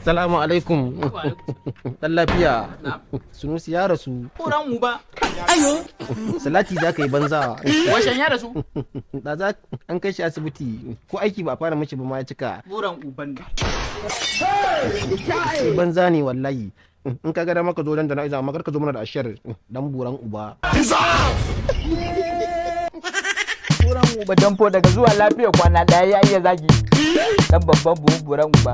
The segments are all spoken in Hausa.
Salamu alaikum. Dan lafiya. Sunusi ya rasu. Koran mu ba. Ayo. Salati za ka yi banza. Washen ya rasu. Da za an kai shi asibiti ko aiki ba a fara mashi ba ma ya cika. Koran uban da. Banza ne wallahi. In ka gada maka zo dan jana'iza amma kar ka zo mana da ashar dan buran uba. Buran uba danfo daga zuwa lafiya kwana daya ya iya zagi. Dan babban buran uba.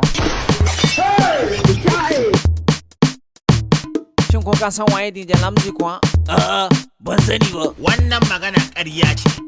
Shin ko ka san waye DJ Lamzi kuwa? A'a, ban sani ba. Wannan magana ƙarya ce.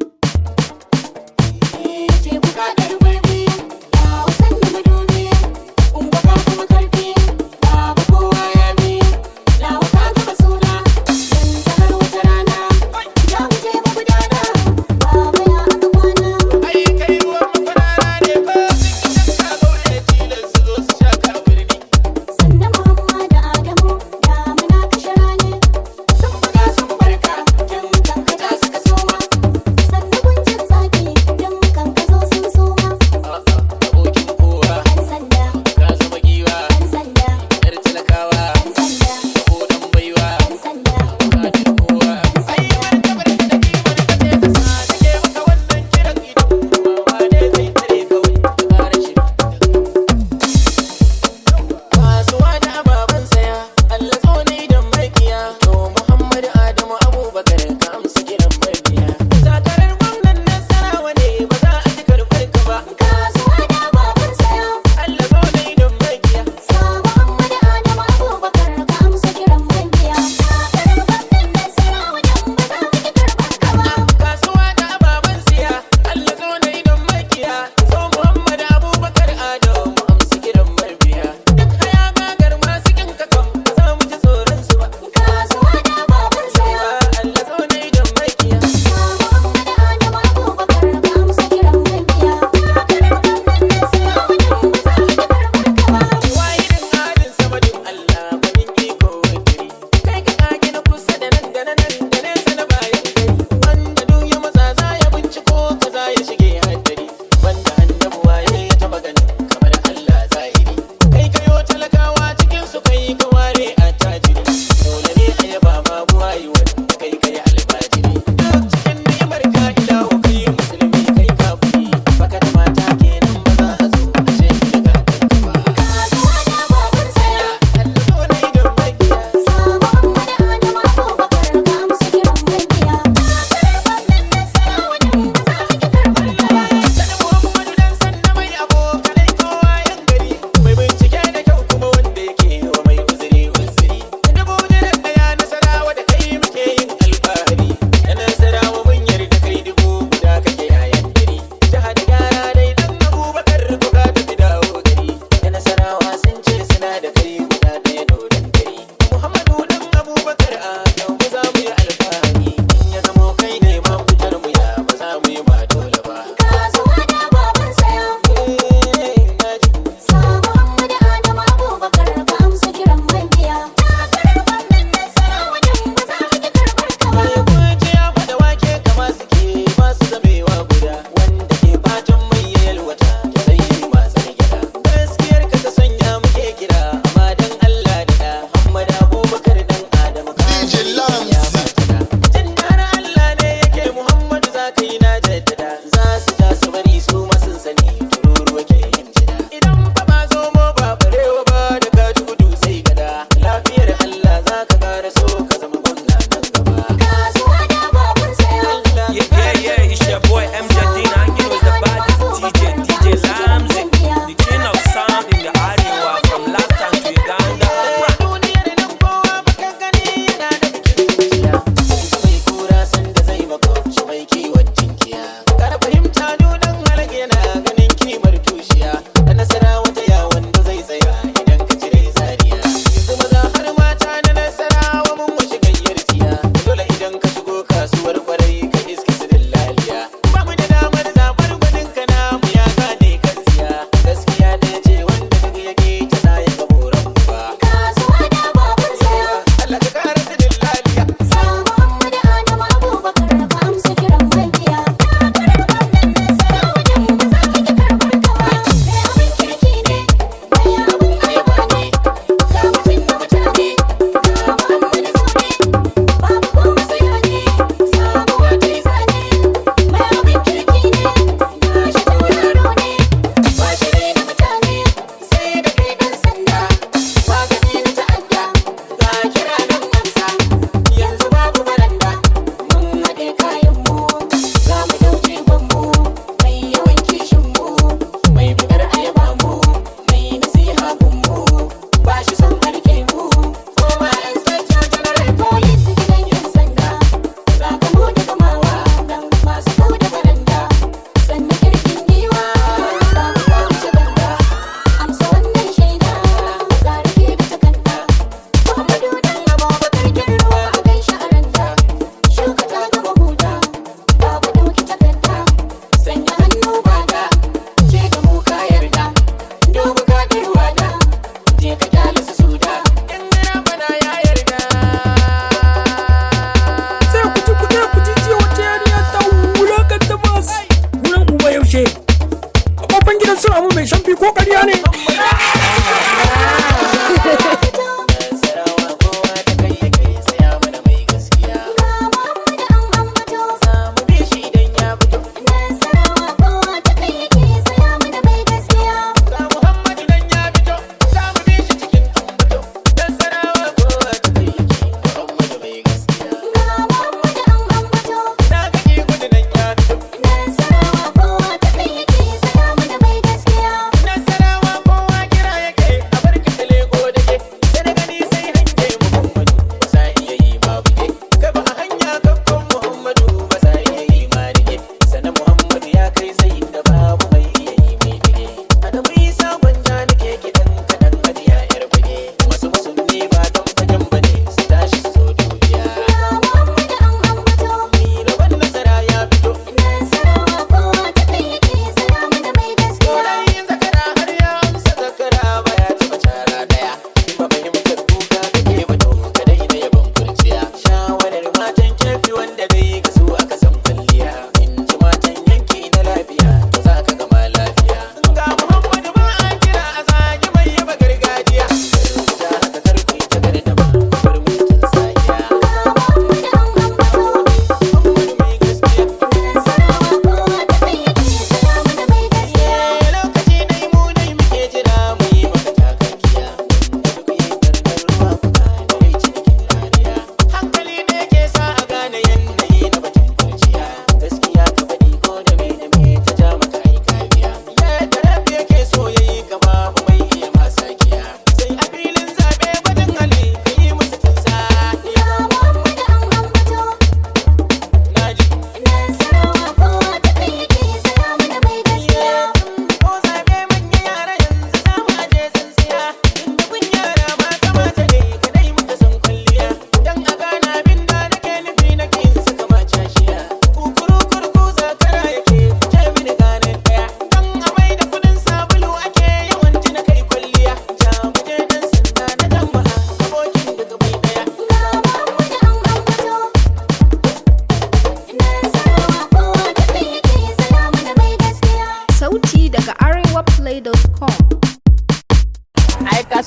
ka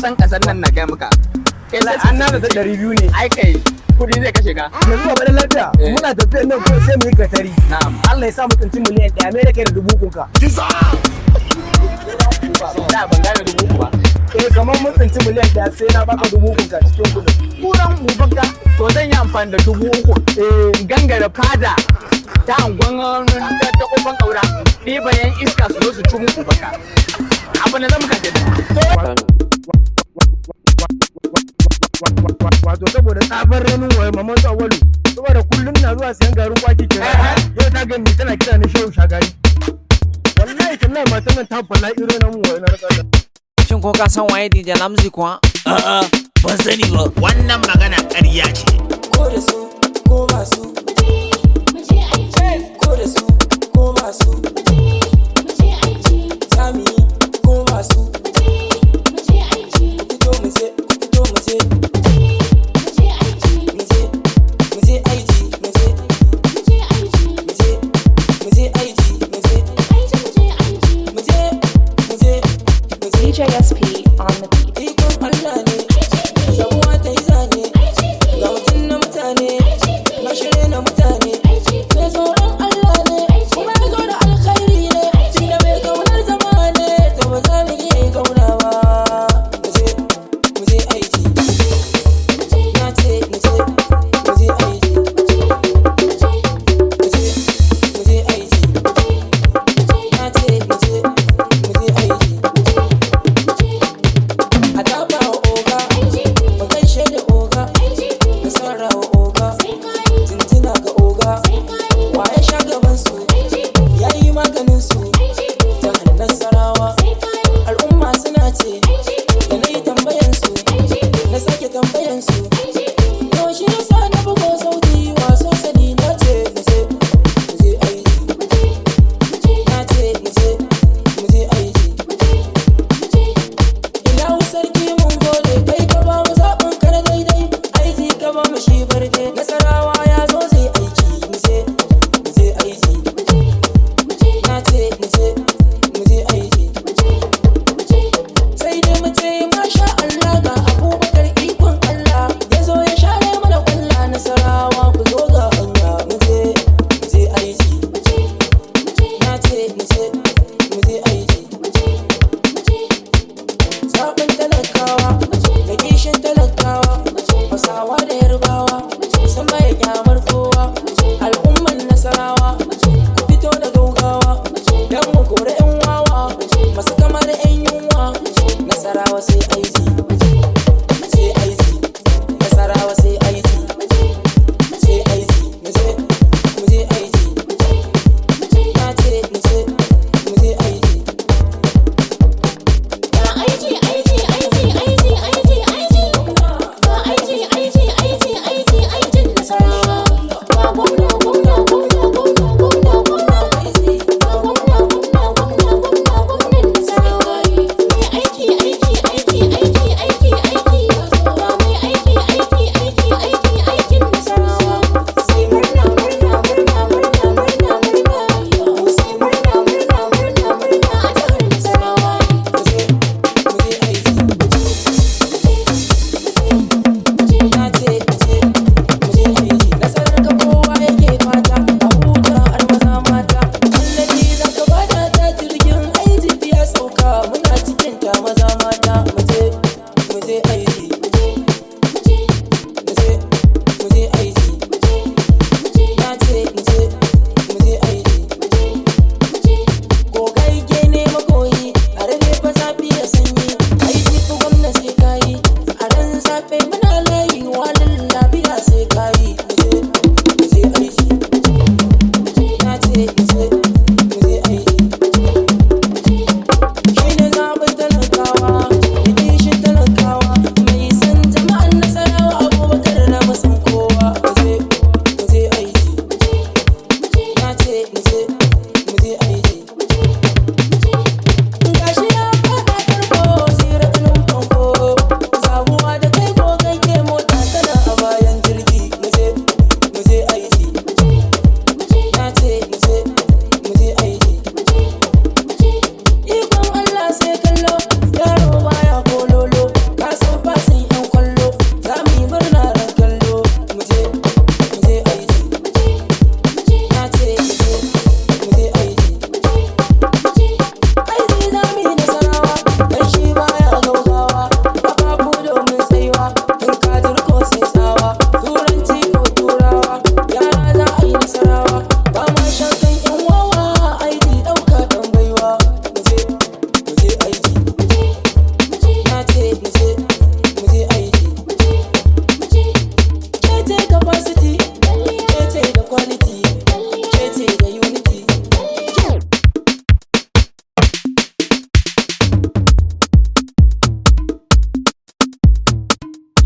san kasar nan na gaya muka. An na da 200 ne. Ai kai kudi zai kashe ka. Yanzu ba da lafiya. Muna tafiyar nan ko sai mu yi katari. Na'am. Allah ya sa mu tsinci miliyan 1 me da kai da 1000 ka. Da ban gane 1000 ba. Kamar mun tsinci miliyan 1 sai na baka 1000 ka cikin kudin. Kuran ubanka to zan yi amfani da 3000 gangare fada ta angon ta kofan kaura ni bayan iska su zo su ci muku baka abin da zamu kaje wato saboda tsabar ranin waye mamman tsawalu saboda kullum na zuwa sayan garin kwaki kenan yau ta gani tana kira ni shehu shagari wallahi tallahi matan nan ta falla irin nan waye na rasa. Shin ko ka san waye DJ Lamzi kuwa? A'a, ban sani ba. Wannan magana ƙarya ce. Ko da su ko ba su ko da su ko ba su sami ko ba su fito mu je aiki mu je aiki DJ SP on the beat. ikon Allah ne sabuwa ta yi zane ga mutum na mutane na shirye na mutane mai tsoron Allah ne kuma ya zo da alkhairi ne tun da mai kaunar zama ne to ba za mu yi kauna ba mu je aiki na ce mu je aiki mu je aiki na ce mu je aiki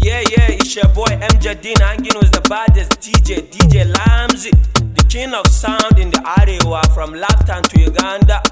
Yeah, it's your boy MJ Dean hanging with the baddest DJ Lamzi, the king of sound in the Arewa from Lapton to Uganda.